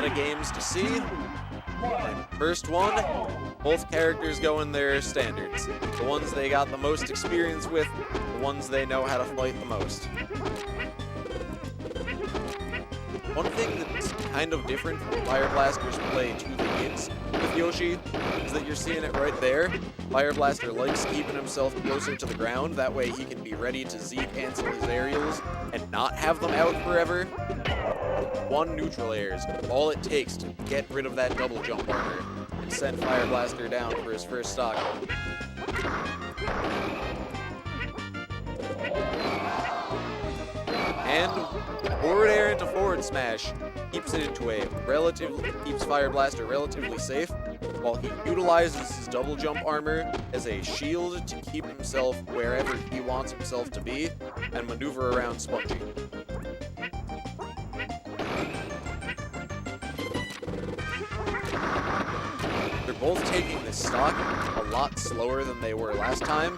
lot of games to see. And first one, both characters go in their standards. The ones they got the most experience with, the ones they know how to fight the most. One thing that's kind of different from Fireblaster's play to the kids with Yoshi is that you're seeing it right there. Fireblaster likes keeping himself closer to the ground, that way he can be ready to Z-cancel his aerials and not have them out forever. One neutral air is all it takes to get rid of that double jump armor and send Fireblaster down for his first stock. And forward air into forward smash keeps Fireblaster relatively safe, while he utilizes his double jump armor as a shield to keep himself wherever he wants himself to be and maneuver around Spongy. They're both taking this stock a lot slower than they were last time,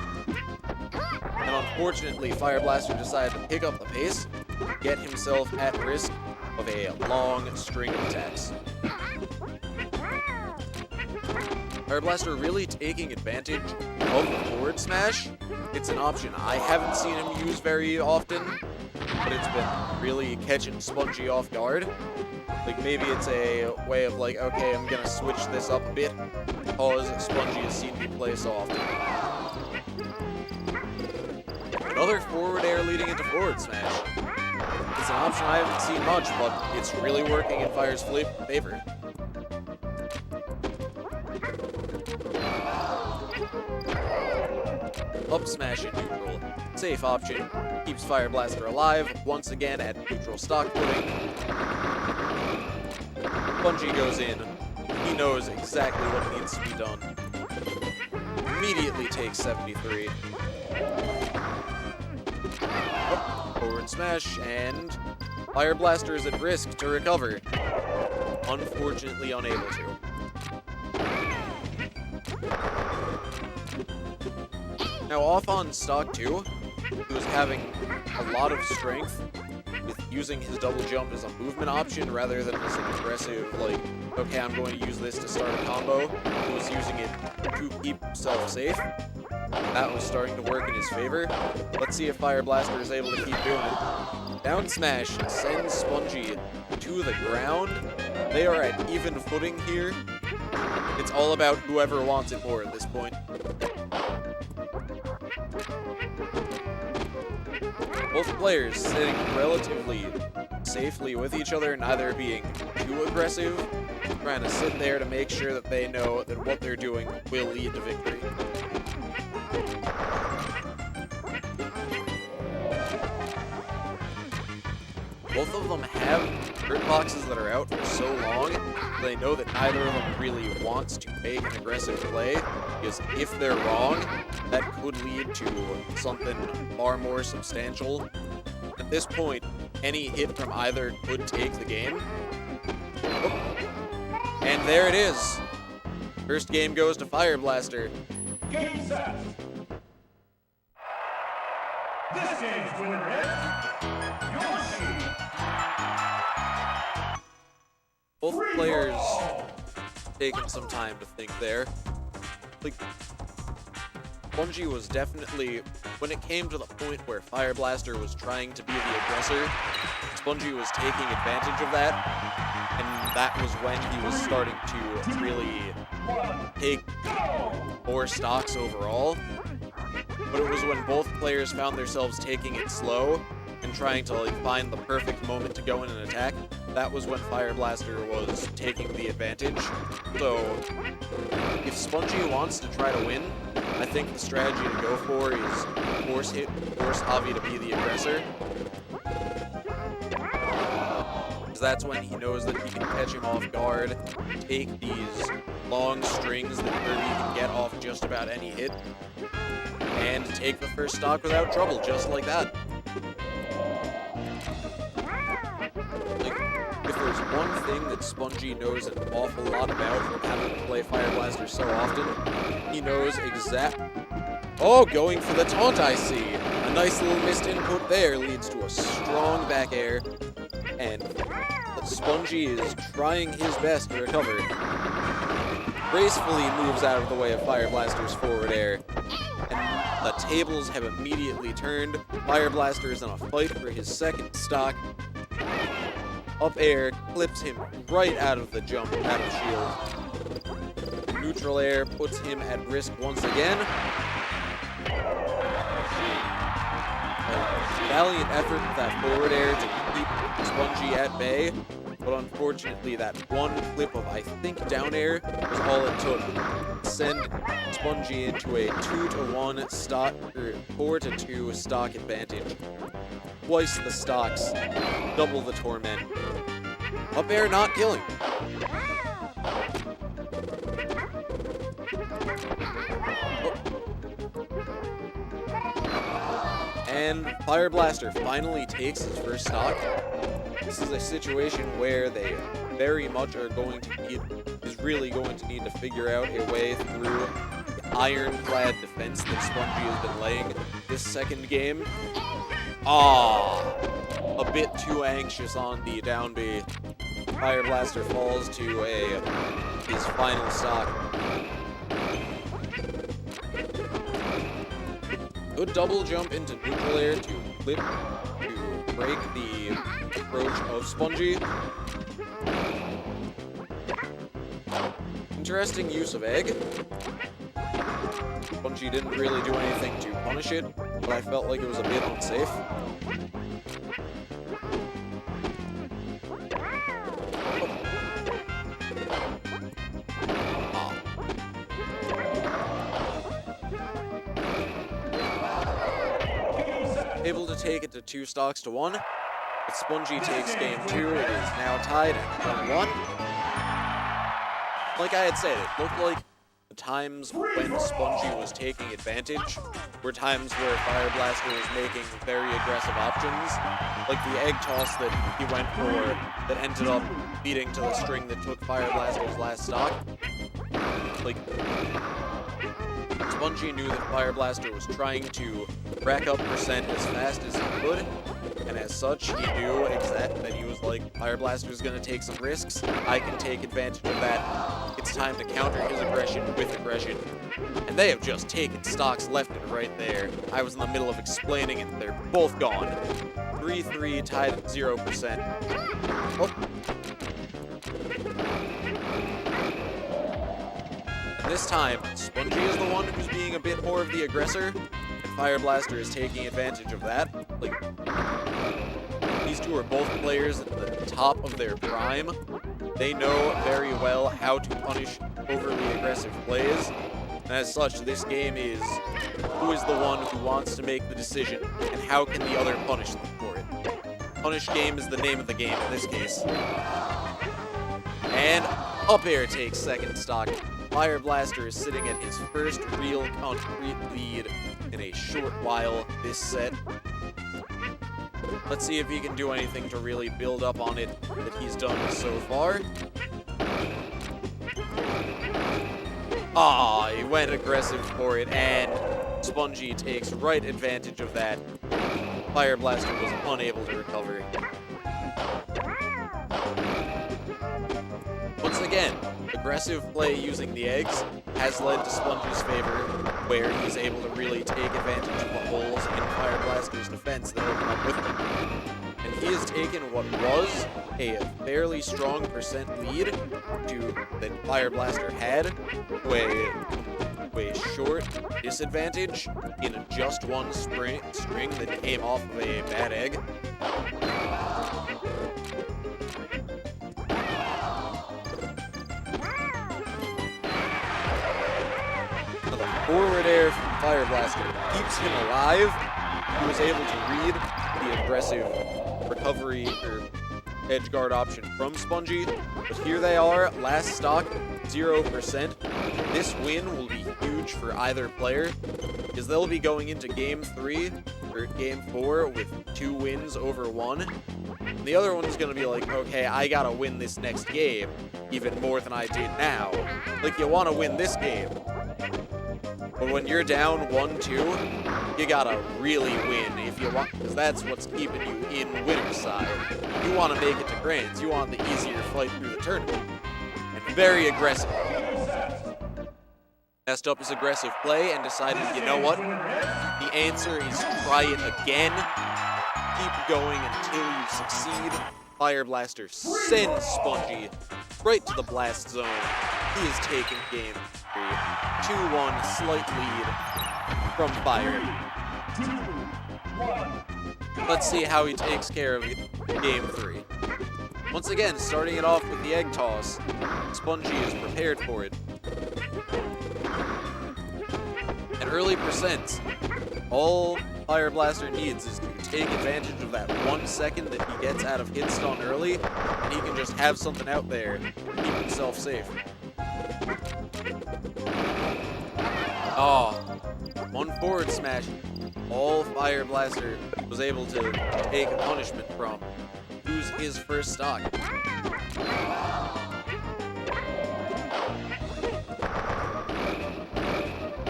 and unfortunately Fireblaster decided to pick up the pace, get himself at risk of a long string of attacks. Fireblaster really taking advantage of the forward smash. It's an option I haven't seen him use very often, but it's been really catching Spongy off guard. Like, maybe it's a way of like, okay, I'm gonna switch this up a bit because Spongy has seen me play so often. Another forward air leading into forward smash. It's an option I haven't seen much, but it's really working in Fire's favor. Up smash in neutral. Safe option. Keeps Fireblaster alive, once again at neutral stock footing. Spongy goes in. He knows exactly what needs to be done. Immediately takes 73. Forward smash, and Fireblaster is at risk to recover. Unfortunately unable to. Now off on stock 2, he was having a lot of strength with using his double jump as a movement option rather than as an aggressive, like, okay, I'm going to use this to start a combo. He was using it to keep himself safe. That was starting to work in his favor. Let's see if Fireblaster is able to keep doing it. Down smash sends Spongy to the ground. They are at even footing here. It's all about whoever wants it more at this point. Both players sitting relatively safely with each other, neither being too aggressive, trying to sit there to make sure that they know that what they're doing will lead to victory. Both of them have hurt boxes that are out for so long, they know that neither of them really wants to make an aggressive play, because if they're wrong, that could lead to something far more substantial. At this point, any hit from either could take the game. Oh. And there it is. First game goes to Fireblaster. Game set. This game's winner is Yoshi. Both players taking some time to think there. Like, Spongy was definitely, when it came to the point where Fireblaster was trying to be the aggressor, Spongy was taking advantage of that, and that was when he was starting to really take more stocks overall. But it was when both players found themselves taking it slow and trying to like find the perfect moment to go in and attack, that was when Fireblaster was taking the advantage. So if Spongy wants to try to win, I think the strategy to go for is force Javi to be the aggressor. Because that's when he knows that he can catch him off guard, take these long strings that Kirby can get off just about any hit, and take the first stock without trouble, just like that. If there's one thing that Spongy knows an awful lot about from having to play Fireblaster so often, he knows Oh, going for the taunt, I see. A nice little missed input there leads to a strong back air, and Spongy is trying his best to recover. Gracefully moves out of the way of Fireblaster's forward air. And the tables have immediately turned. Fireblaster is in a fight for his second stock. Up air clips him right out of the jump, out of shield. Neutral air puts him at risk once again. A valiant effort with that forward air to keep Spongy at bay. But unfortunately, that one clip of, I think, down air was all it took to send Spongy into a 2-to-1 stock, or 4-to-2 stock advantage. Twice the stocks, double the torment. Up air not killing. And Fireblaster finally takes his first stock. This is a situation where they very much are going to need, is really going to need to figure out a way through the ironclad defense that Spongy has been laying this second game. A bit too anxious on the down B. Fireblaster falls to his final stock. Good double jump into neutral air to clip, to break the approach of Spongy. Interesting use of egg. Spongy didn't really do anything to punish it, but I felt like it was a bit unsafe. Able to take it to 2 stocks to 1. But Spongy takes game 2. It is now tied at 1-1. Like I had said, it looked like the times when Spongy was taking advantage were times where Fireblaster was making very aggressive options. Like the egg toss that he went for that ended up leading to the string that took Fireblaster's last stock. Like, Spongy knew that Fireblaster was trying to rack up percent as fast as he could, and as such, he knew that he was like, Fireblaster's gonna take some risks, I can take advantage of that, it's time to counter his aggression with aggression. And they have just taken stocks left and right there. I was in the middle of explaining it, they're both gone. 3-3 tied at 0%. Oh. This time, Spongy is the one who's being a bit more of the aggressor, and Fireblaster is taking advantage of that. Like, these two are both players at the top of their prime. They know very well how to punish overly aggressive plays, and as such, this game is who is the one who wants to make the decision, and how can the other punish them for it. Punish game is the name of the game in this case. And up air takes second stock. Fireblaster is sitting at his first real concrete lead in a short while this set. Let's see if he can do anything to really build up on it that he's done so far. He went aggressive for it, and Spongy takes right advantage of that. Fireblaster was unable to recover. Once again, aggressive play using the eggs has led to Spongy's favor, where he's able to really take advantage of the holes in Fireblaster's defense that open up with him. And he has taken what was a fairly strong percent lead that Fireblaster had to a short disadvantage in just one string that came off of a bad egg. Forward air from Fireblaster keeps him alive. He was able to read the aggressive recovery or edge guard option from Spongy. But here they are, last stock, 0%. This win will be huge for either player, because they'll be going into game 3 or game 4 with 2 wins over 1. And the other one is going to be like, okay, I gotta win this next game even more than I did now. Like, you want to win this game. But when you're down 1-2, you gotta really win if you want, because that's what's keeping you in winner's side. You want to make it to grands. You want the easier fight through the tournament. And very aggressive. Messed up his aggressive play and decided, you know what? The answer is try it again. Keep going until you succeed. Fireblaster sends Spongy right to the blast zone. He is taking game 3. 2-1, slight lead from Fire. 3, 2, 1. Let's see how he takes care of game 3. Once again, starting it off with the egg toss. Spongy is prepared for it. At early percents, all Fireblaster needs is to take advantage of that 1 second that he gets out of hit stun early, and he can just have something out there to keep himself safe. Oh, 1 forward smash. All Fireblaster was able to take a punishment from. Lose his first stock.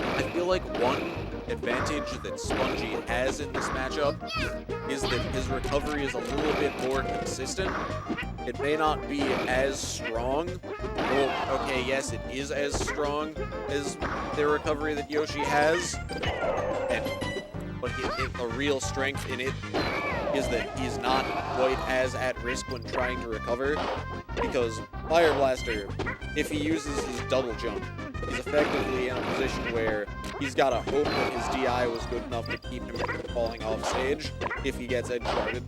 I feel like one advantage that Spongy has in this matchup is that his recovery is a little bit more consistent. It may not be as strong. Well, okay, yes, it is as strong as the recovery that Yoshi has, but a real strength in it is that he's not quite as at risk when trying to recover, because Fireblaster, if he uses his double jump, he's effectively in a position where he's got to hope that his DI was good enough to keep him from falling off stage if he gets edge guarded.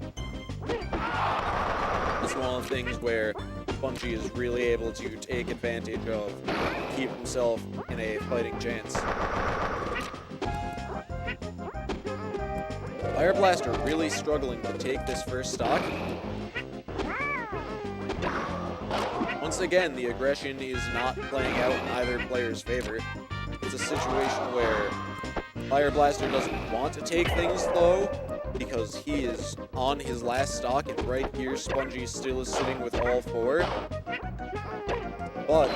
It's one of the things where Spongy is really able to take advantage of, keep himself in a fighting chance. Fireblaster really struggling to take this first stock. Once again, the aggression is not playing out in either player's favor. It's a situation where Fireblaster doesn't want to take things slow because he is on his last stock, and right here Spongy still is sitting with all 4. But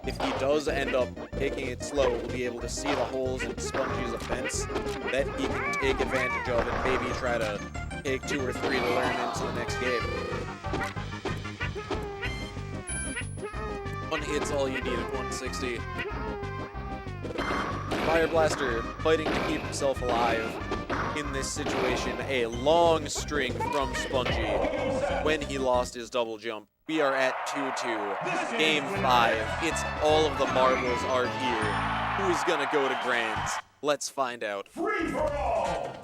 if he does end up taking it slow, we'll be able to see the holes in Spongy's offense that he can take advantage of and maybe try to take 2 or 3 to learn into the next game. 1 hit's all you need at 160. Fireblaster fighting to keep himself alive in this situation. A long string from Spongy when he lost his double jump. We are at 2-2. Game 5. It's all of the marbles are here. Who's gonna go to grands? Let's find out. Free for all.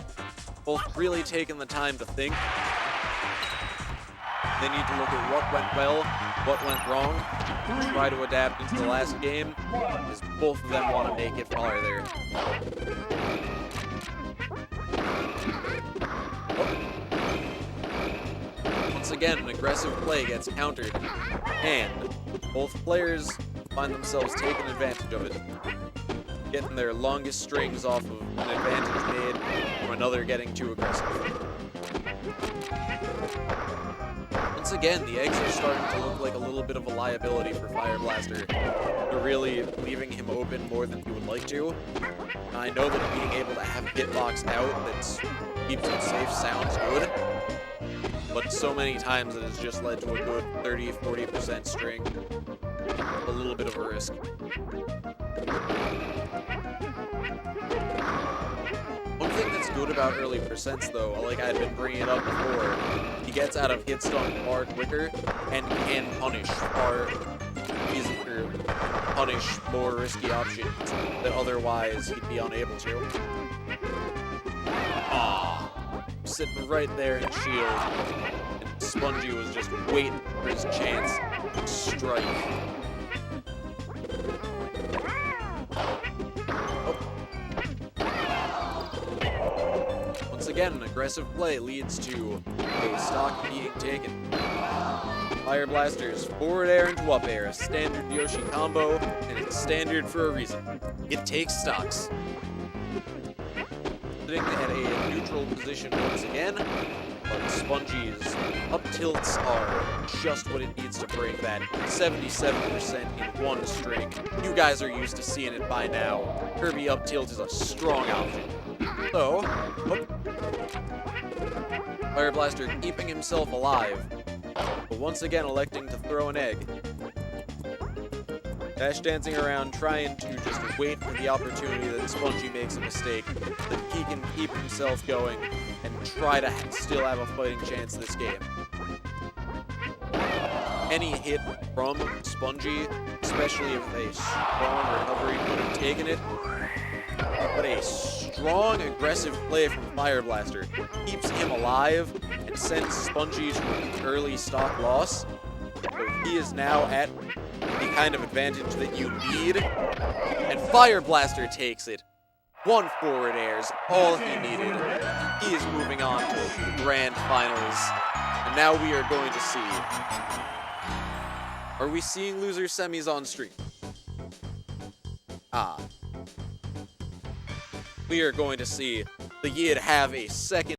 Both really taking the time to think. They need to look at what went well, what went wrong, and try to adapt into the last game, as both of them want to make it farther. Once again, an aggressive play gets countered, and both players find themselves taking advantage of it, getting their longest strings off of an advantage made from another getting too aggressive. Once again, the eggs are starting to look like a little bit of a liability for Fireblaster. They're really leaving him open more than he would like to. And I know that being able to have hitbox out that keeps him safe sounds good, but so many times it has just led to a good 30-40% string. A little bit of a risk. One thing that's good about early percents, though, like I had been bringing it up before, he gets out of hit stun far quicker and can punish punish more risky options that otherwise he'd be unable to. Ah, sitting right there in shield, and Spongy was just waiting for his chance to strike. Once again, an aggressive play leads to a stock being taken. Fireblaster's forward air into up air, a standard Yoshi combo, and it's standard for a reason. It takes stocks. Sitting at a neutral position once again, but Spongy's up tilts are just what it needs to break that 77% in one string. You guys are used to seeing it by now. Kirby up tilt is a strong option. So, Fireblaster keeping himself alive, but once again electing to throw an egg. Dash dancing around, trying to just wait for the opportunity that Spongy makes a mistake, that he can keep himself going and try to still have a fighting chance this game. Any hit from Spongy, especially if a strong recovery could have taken it, but a strong, aggressive play from Fireblaster keeps him alive and sends Spongy to an early stock loss. So he is now at the kind of advantage that you need, and Fireblaster takes it. 1 forward air's all he needed. He is moving on to the grand finals, and now we are going to see. Are we seeing loser semis on stream? We are going to see the Yid have a second